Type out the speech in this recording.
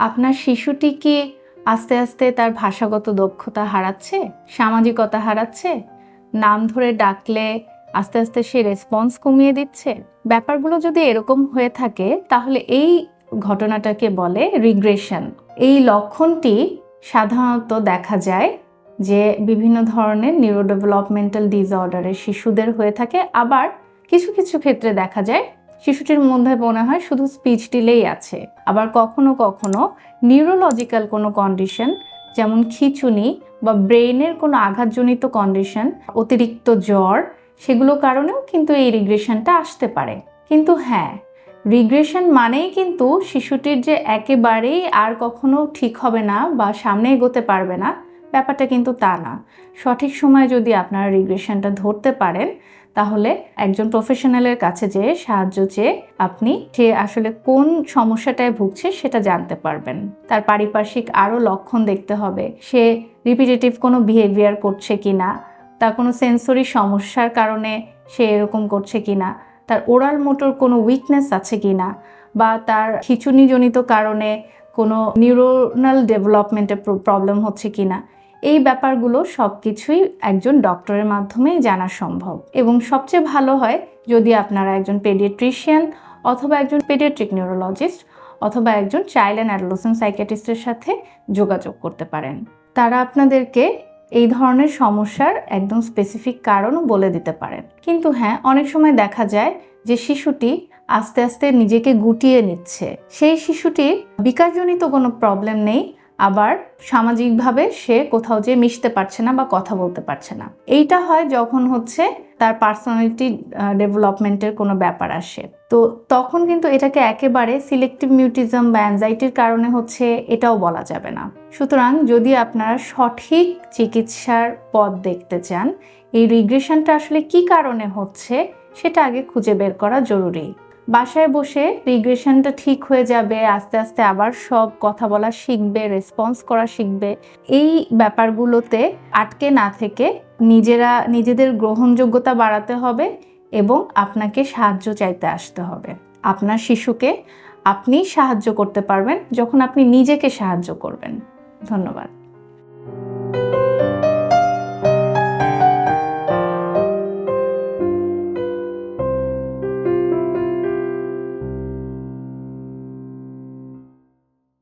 আপনার শিশুটি কি আস্তে আস্তে তার ভাষাগত দক্ষতা হারাচ্ছে, সামাজিকতা হারাচ্ছে, নাম ধরে ডাকলে আস্তে আস্তে সে রেসপন্স কমিয়ে দিচ্ছে? ব্যাপারগুলো যদি এরকম হয়ে থাকে তাহলে এই ঘটনাটাকে বলে রিগ্রেশন। এই লক্ষণটি সাধারণত দেখা যায় যে বিভিন্ন ধরনের নিউরোডেভেলপমেন্টাল ডিসঅর্ডারের শিশুদের হয়ে থাকে। আবার কিছু কিছু ক্ষেত্রে দেখা যায় শিশুটির মধ্যে মনে হয় শুধু স্পিচ ডিলেই আছে। আবার কখনো কখনো নিউরোলজিক্যাল কোনো কন্ডিশন, যেমন খিঁচুনি বা ব্রেইনের কোনো আঘাতজনিত কন্ডিশন, অতিরিক্ত জ্বর, সেগুলো কারণেও কিন্তু এই রিগ্রেশনটা আসতে পারে। কিন্তু হ্যাঁ, রিগ্রেশন মানেই কিন্তু শিশুটির যে একেবারেই আর কখনো ঠিক হবে না বা সামনে এগোতে পারবে না, ব্যাপারটা কিন্তু তা না। সঠিক সময়ে যদি আপনারা রিগ্রেশনটা ধরতে পারেন তাহলে একজন প্রফেশনালের কাছে যেয়ে সাহায্য চেয়ে আপনি সে আসলে কোন সমস্যাটায় ভুগছে সেটা জানতে পারবেন। তার পারিপার্শ্বিক আরও লক্ষণ দেখতে হবে, সে রিপিটেটিভ কোনো বিহেভিয়ার করছে কিনা, তার কোনো সেন্সরি সমস্যার কারণে সে এরকম করছে কিনা, তার ওরাল মোটর কোনো উইকনেস আছে কিনা, বা তার খিঁচুনিজনিত কারণে কোনো নিউরোনাল ডেভেলপমেন্টের প্রবলেম হচ্ছে কিনা। এই ব্যাপারগুলো সব কিছুই একজন ডক্টরের মাধ্যমেই জানা সম্ভব। এবং সবচেয়ে ভালো হয় যদি আপনারা একজন পেডিয়াট্রিশিয়ান অথবা একজন পেডিয়াট্রিক নিউরোলজিস্ট অথবা একজন চাইল্ড অ্যান্ড অ্যাডোলেসেন্ট সাইকিয়াট্রিস্টের সাথে যোগাযোগ করতে পারেন। তারা আপনাদেরকে এই ধরনের সমস্যার একদম স্পেসিফিক কারণও বলে দিতে পারেন। কিন্তু হ্যাঁ, অনেক সময় দেখা যায় যে শিশুটি আস্তে আস্তে নিজেকে গুটিয়ে নিচ্ছে। সেই শিশুটির বিকাশজনিত কোনো প্রবলেম নেই, আবার সামাজিকভাবে সে কোথাও যে মিশতে পারছে না বা কথা বলতে পারছে না। এইটা হয় যখন হচ্ছে তার পার্সোনালিটি ডেভেলপমেন্টের কোনো ব্যাপার আসে। তো তখন কিন্তু এটাকে একেবারে সিলেক্টিভ মিউটিজম বা অ্যাংজাইটির কারণে হচ্ছে এটাও বলা যাবে না। সুতরাং যদি আপনারা সঠিক চিকিৎসার পথ দেখতে চান, এই রিগ্রেশনটা আসলে কি কারণে হচ্ছে সেটা আগে খুঁজে বের করা জরুরি। বাসায় বসে রিগ্রেশনটা ঠিক হয়ে যাবে, আস্তে আস্তে আবার সব কথা বলা শিখবে, রেসপন্স করা শিখবে, এই ব্যাপারগুলোতে আটকে না থেকে নিজেদের গ্রহণযোগ্যতা বাড়াতে হবে এবং আপনাকে সাহায্য চাইতে আসতে হবে। আপনার শিশুকে আপনি সাহায্য করতে পারবেন যখন আপনি নিজেকে সাহায্য করবেন। ধন্যবাদ।